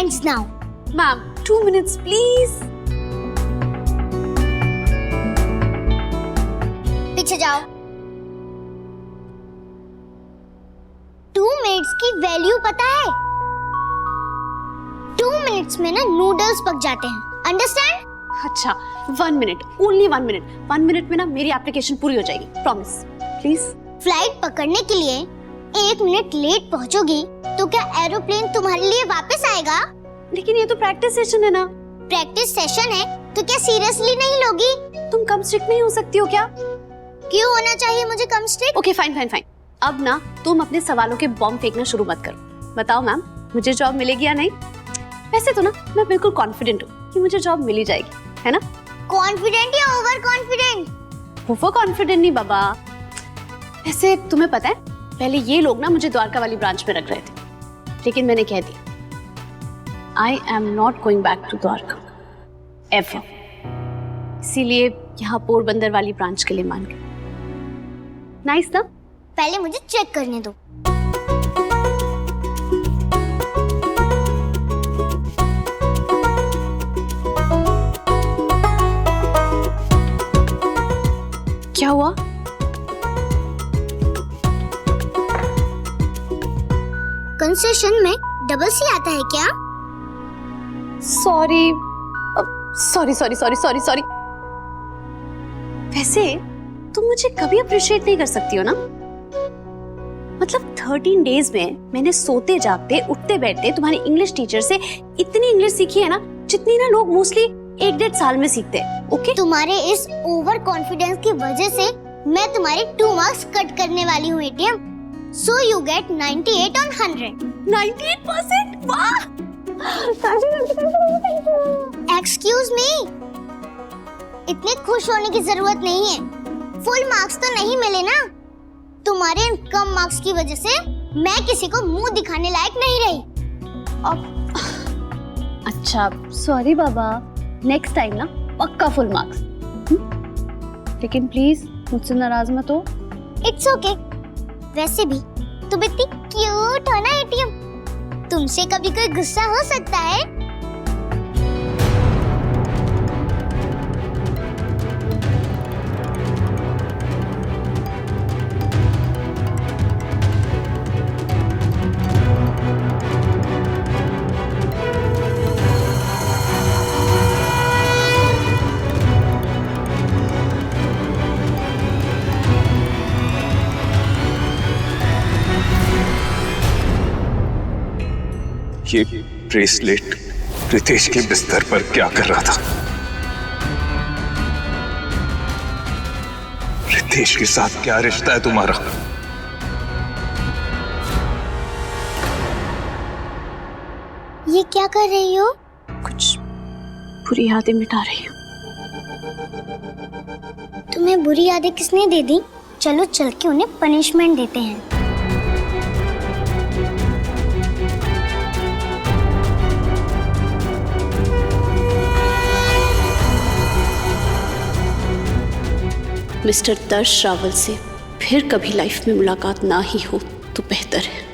ends now. Ma'am 2 minutes please. पीछे जाओ। 2 minutes की वैल्यू पता है? 2 मिनट्स में ना नूडल्स पक जाते हैं, अंडरस्टैंड? अच्छा 1 minute, ओनली 1 minute। 1 minute में ना मेरी एप्लीकेशन पूरी हो जाएगी, प्रॉमिस प्लीज। फ्लाइट पकड़ने के लिए 1 मिनट लेट पहुंचोगी तो क्या एरोप्लेन तुम्हारे लिए वापस आएगा? लेकिन ये तो प्रैक्टिस सेशन है ना। प्रैक्टिस सेशन है तो क्या सीरियसली नहीं लोगी? तुम कम स्ट्रिक्ट नहीं हो सकती हो क्या? क्यों होना चाहिए मुझे कम strict? Okay fine fine fine. अब ना तुम अपने सवालों के बॉम्ब फेंकना शुरू मत करो। बताओ मैम, मुझे जॉब मिलेगी या नहीं? वैसे तो ना मैं बिल्कुल कॉन्फिडेंट हूँ कि मुझे जॉब मिल ही जाएगी, है ना? कॉन्फिडेंट या ओवर कॉन्फिडेंट? ओवर कॉन्फिडेंट नहीं बाबा। वैसे तुम्हें पता है, पहले ये लोग ना मुझे द्वारका वाली ब्रांच में रख रहे थे, लेकिन मैंने कह दिया I am not going back to Dwarka ever. इसीलिए यहाँ पोरबंदर वाली ब्रांच के लिए मान गए। नाइस ना? पहले मुझे चेक करने दो। क्या हुआ? कंसेशन में डबल सी आता है क्या? Sorry sorry sorry sorry sorry sorry. वैसे तुम मुझे कभी अप्रिशिएट नहीं कर सकती हो ना? मतलब 13 डेज में मैंने सोते जागते उठते बैठते तुम्हारी इंग्लिश टीचर से इतनी इंग्लिश सीखी है ना, जितनी ना लोग मोस्टली 1-1.5 साल में सीखते हैं। ओके? तुम्हारे इस ओवर कॉन्फिडेंस की वजह से मैं तुम्हारे 2 मार्क्स कट करने वाली हूँ ATM. So you get 98 on 100. 98%? वाह! Excuse me. इतने खुश होने की जरूरत नहीं है। फुल मार्क्स तो नहीं मिले ना। तुम्हारे इन कम मार्क्स की वजह से मैं किसी को मुंह दिखाने लायक नहीं रही। अब अच्छा सॉरी बाबा, नेक्स्ट टाइम ना पक्का फुल मार्क्स। लेकिन प्लीज मुझसे नाराज मत हो। It's okay. वैसे भी तुम इतनी क्यूट हो ना एटीएम, तुमसे कभी कोई गुस्सा हो सकता है? ये ब्रेसलेट रितेश के बिस्तर पर क्या कर रहा था? रितेश के साथ क्या रिश्ता है तुम्हारा? ये क्या कर रही हो? कुछ बुरी यादें मिटा रही हूँ। तुम्हें बुरी यादें किसने दे दी? चलो चल के उन्हें पनिशमेंट देते हैं। मिस्टर दर्श रावल से फिर कभी लाइफ में मुलाकात ना ही हो तो बेहतर है।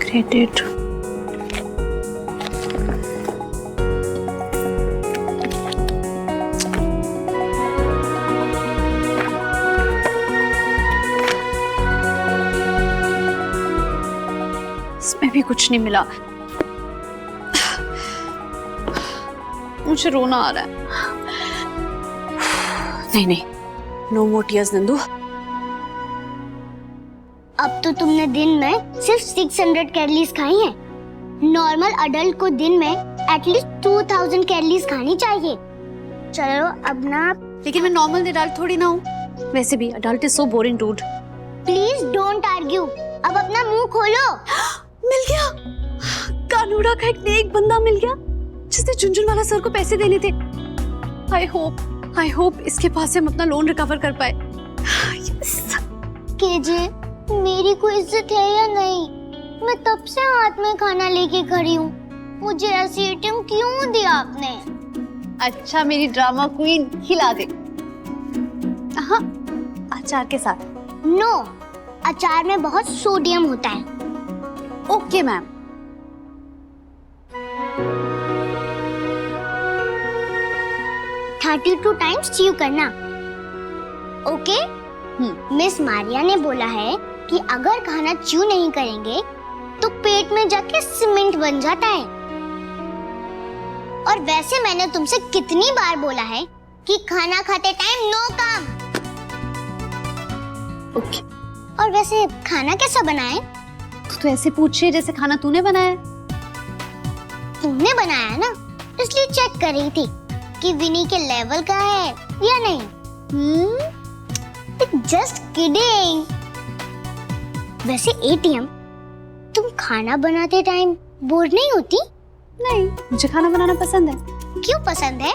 क्रेडिट इसमें भी कुछ नहीं मिला। मुझे रोना आ रहा है। नहीं नहीं, नो मोर टीयर्स नंदू। अब तो तुमने दिन में सिर्फ 600 कैलोरीज खाई हैं। नॉर्मल अडल्ट को दिन में एटलीस्ट 2000 कैलोरीज खानी चाहिए। चलो अब ना। लेकिन मैं नॉर्मल अडल्ट थोड़ी ना हूँ। वैसे भी adult is so boring dude. Please don't argue. अब अपना मुंह खोलो। मिल गया, कानूड़ा का एक नेक बंदा मिल गया जिसने झुनझुनवाला सर को पैसे देने थे। आई होप इसके पास से हम अपना लोन रिकवर कर पाए। yes. केजे, मेरी कोई इज्जत है या नहीं? मैं तब से हाथ में खाना लेके खड़ी हूँ। मुझे ऐसी एटीएम क्यों दिया आपने? अच्छा मेरी ड्रामा क्वीन, खिला दे। हाँ, अचार के साथ। नो, अचार में बहुत सोडियम होता है। Okay ma'am. 32 टाइम्स च्यू करना। ओके? मिस मारिया ने बोला है कि अगर खाना च्यू नहीं करेंगे तो पेट में जाके सीमेंट बन जाता है। और वैसे मैंने तुमसे कितनी बार बोला है कि खाना खाते टाइम नो काम। ओके। और वैसे खाना कैसा बना है? तो ऐसे पूछिए जैसे खाना तूने बनाया है। तुमने बनाया है ना, इसलिए चेक कर रही थी कि विनी के लेवल का है या नहीं। Just kidding. वैसे एटीएम, तुम खाना बनाते टाइम बोर नहीं होती? नहीं, मुझे खाना बनाना पसंद है। क्यों पसंद है?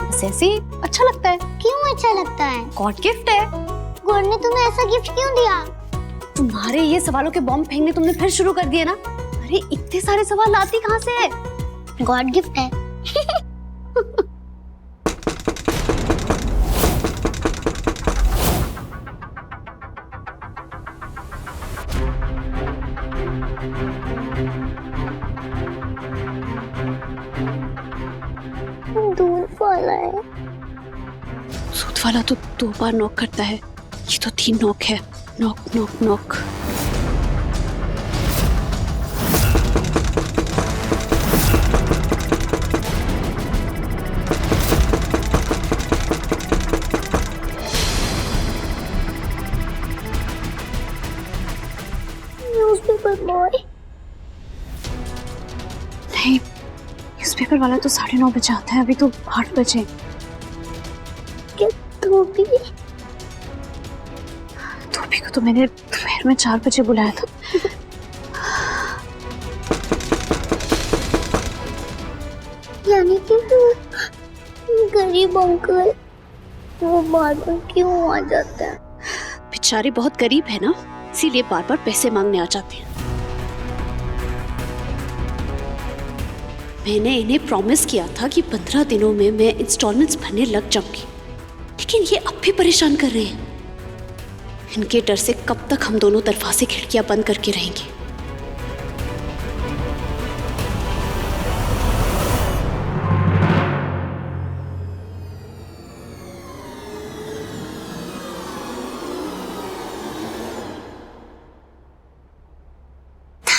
बस ऐसे ही अच्छा लगता है। क्यों अच्छा लगता है? गॉड गिफ्ट है। गॉड ने तुम्हें ऐसा गिफ्ट क्यों दिया? तुम्हारे ये सवालों के बॉम्ब फेंकने तुमने फिर शुरू कर दिए ना। अरे इतने सारे सवाल लाती कहाँ से है? गॉड गिफ्ट है। दूध वाला है। दूध वाला तो 2 बार नॉक करता है, ये तो 3 नॉक है। Knock knock knock. Newspaper boy. नहीं, न्यूज़पेपर वाला तो 9:30 बजे आता है, अभी तो 8 बजे। क्या धोबी? धोबी को तो मैंने दोपहर में 4 बजे बुलाया था। यानी कि वो गरीब अंकल वो बार बार क्यों आ जाता है? बेचारे बहुत गरीब है ना, इसीलिए बार बार पैसे मांगने आ जाते हैं। मैंने इन्हें प्रॉमिस किया था कि 15 दिनों में मैं इंस्टॉलमेंट्स भरने लग जाऊंगी, लेकिन ये अब भी परेशान कर रहे हैं। इनके डर से कब तक हम दोनों दरवाजे खिड़कियां बंद करके रहेंगे?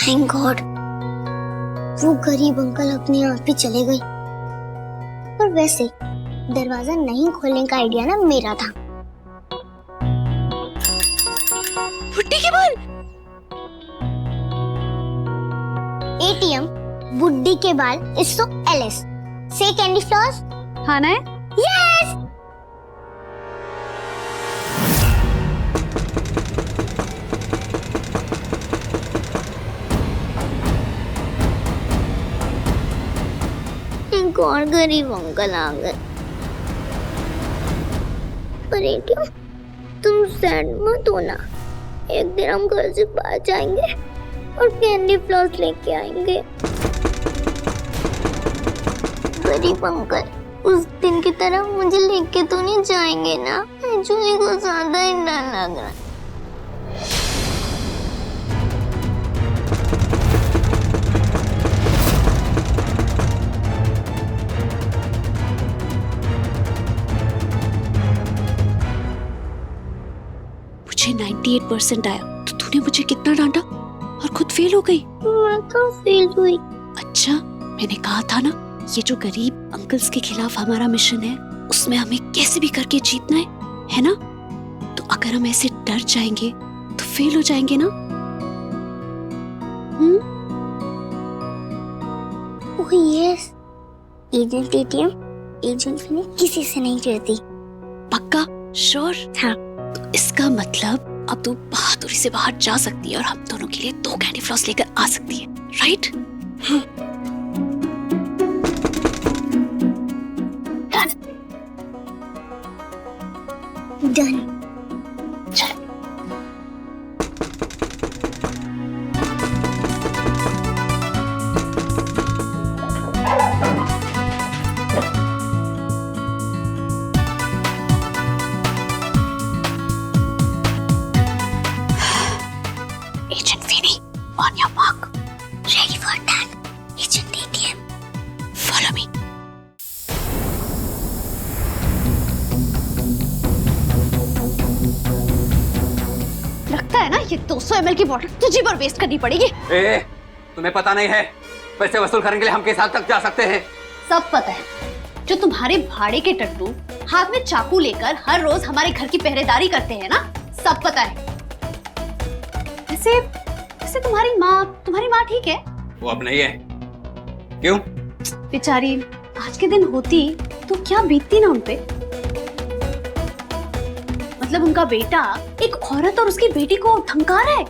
थैंक गॉड वो गरीब अंकल अपने आप ही चले गए। और वैसे दरवाजा नहीं खोलने का आइडिया ना मेरा था। बुड्ढी के बाल। एटीएम बुड्ढी के बाल इज सो एलिस। से कैंडी फ्लॉस खाना है? यस। एक और गरीब अंकल आ गए। पर एटीएम तुम सैड मत होना, एक दिन हम घर से बाहर जाएंगे और कैंडी फ्लॉस लेके आएंगे। गरीब अंकल उस दिन की तरह मुझे लेके तो नहीं जाएंगे ना? एक्चुअली को ज्यादा ही डर लग रहा है। मुझे 98% आया तो तूने मुझे कितना डांटा और खुद फेल हो गई। मैं तो फेल हुई। अच्छा, मैंने कहा था ना, ये जो गरीब अंकल्स के खिलाफ हमारा मिशन है उसमें हमें कैसे भी करके जीतना है ना? तो अगर हम ऐसे डर जाएंगे तो फेल हो जाएंगे ना। Oh yes, agent ATM agent ने किसी से नहीं डरती। पक्का? श्योर? हाँ। तो इसका मतलब अब तू बहादुरी से बाहर जा सकती है और हम दोनों के लिए 2 कैंडी फ्लॉस लेकर आ सकती है, राइट? डन। चल। लगता है ना ये 200 ml की बोतल तुझी पर वेस्ट करनी पड़ेगी। तुम्हें पता नहीं है पैसे वसूल करने के लिए हम किस हद तक जा सकते हैं? सब पता है। जो तुम्हारे भाड़े के टट्टू हाथ में चाकू लेकर हर रोज हमारे घर की पहरेदारी करते हैं ना, सब पता है। वैसे तुम्हारी माँ ठीक है? वो अब नहीं है। क्यों? बेचारी आज के दिन होती तो क्या बीतती ना उनपे। मतलब उनका बेटा एक औरत और उसकी बेटी को धमका रहा है।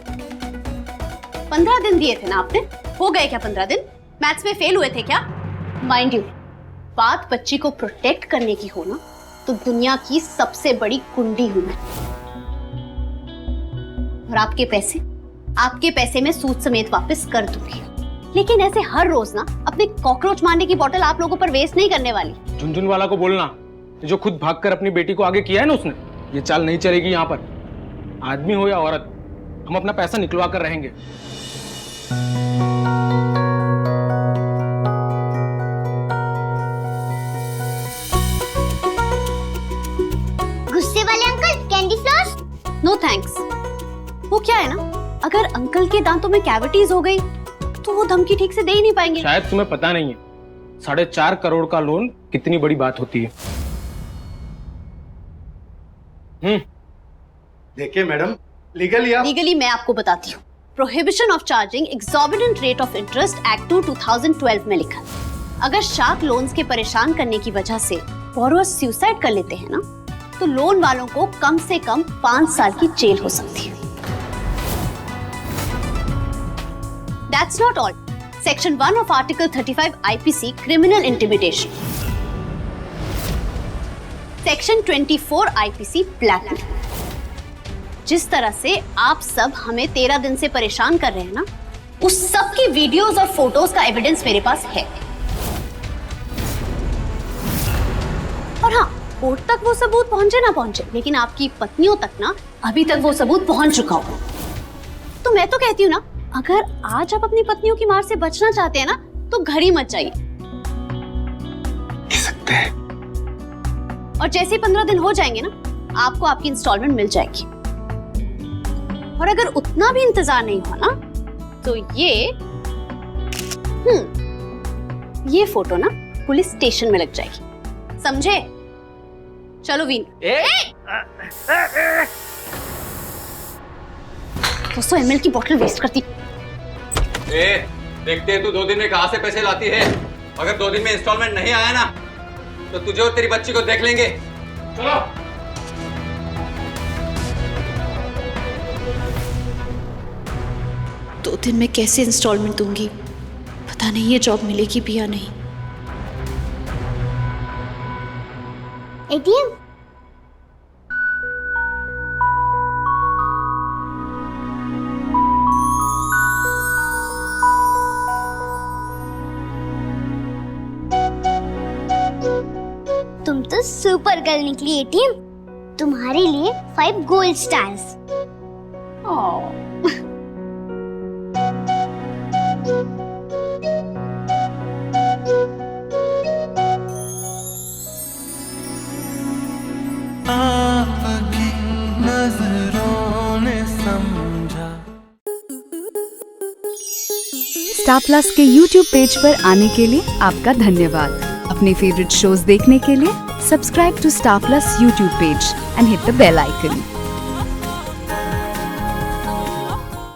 15 दिन दिए थे ना आपने, हो गए क्या 15 दिन? मैथ्स में फेल हुए थे क्या? माइंड यू, बात बच्ची को प्रोटेक्ट करने की हो ना तो दुनिया की सबसे बड़ी कुंडी हूं मैं। और आपके पैसे मैं सूद समेत वापस कर दूंगी। लेकिन ऐसे हर रोज ना अपने कॉकरोच मारने की बोतल आप लोगों पर वेस्ट नहीं करने वाली। झुनझुन वाला को बोलना, जो खुद भागकर अपनी बेटी को आगे किया है ना उसने, ये चाल नहीं चलेगी यहाँ पर। आदमी हो या औरत, हम अपना पैसा निकलवा कर रहेंगे। गुस्से वाले uncle, candy floss? No thanks. वो क्या है ना, अगर अंकल के दांतों में कैविटीज हो गई तो वो धमकी ठीक से दे ही नहीं पाएंगे। शायद तुम्हें पता नहीं है 4.5 करोड़ का लोन कितनी बड़ी बात होती है। देखिए मैडम, लीगली मैं आपको बताती हूँ। Prohibition of charging exorbitant rate of interest act 2 2012 में लिखा। अगर शार्क लोन्स के परेशान करने की वजह से बोरोअर्स सुसाइड कर लेते हैं ना, तो लोन वालों को कम से कम 5 साल की जेल हो सकती है। That's not all. Section 1 of Article 35 IPC Criminal Intimidation. Section 24 IPC Blackmail. जिस तरह से आप सब हमें 13 दिन से परेशान कर रहे हैं ना, उस सब की वीडियोस और फोटोज का एविडेंस मेरे पास है। और हाँ, कोर्ट तक वो सबूत पहुंचे ना पहुंचे, लेकिन आपकी पत्नियों तक ना अभी तक वो सबूत पहुंच चुका हो। तो मैं तो कहती हूँ ना, अगर आज आप अपनी पत्नियों की मार से बचना चाहते हैं ना, तो घर ही मत जाइए। सकते हैं। और जैसे ही 15 दिन हो जाएंगे ना, आपको आपकी इंस्टॉलमेंट मिल जाएगी। और अगर उतना भी इंतजार नहीं हुआ ना, तो ये फोटो ना पुलिस स्टेशन में लग जाएगी, समझे? चलो वीन। 200 ml की बोतल वेस्ट करती। देखते हैं तू 2 दिन में कहां से पैसे लाती है। अगर 2 दिन में इंस्टॉलमेंट नहीं आया ना, तो तुझे और तेरी बच्ची को देख लेंगे। चलो। 2 दिन में कैसे इंस्टॉलमेंट दूंगी, पता नहीं ये जॉब मिलेगी भी या नहीं। एटीएम? तुम तो सुपर गर्ल निकली एटीएम। तुम्हारे लिए 5 गोल्ड स्टार्स। स्टार प्लस के YouTube पेज पर आने के लिए आपका धन्यवाद। अपने फेवरेट शोज देखने के लिए subscribe to Star Plus YouTube page and hit the bell icon.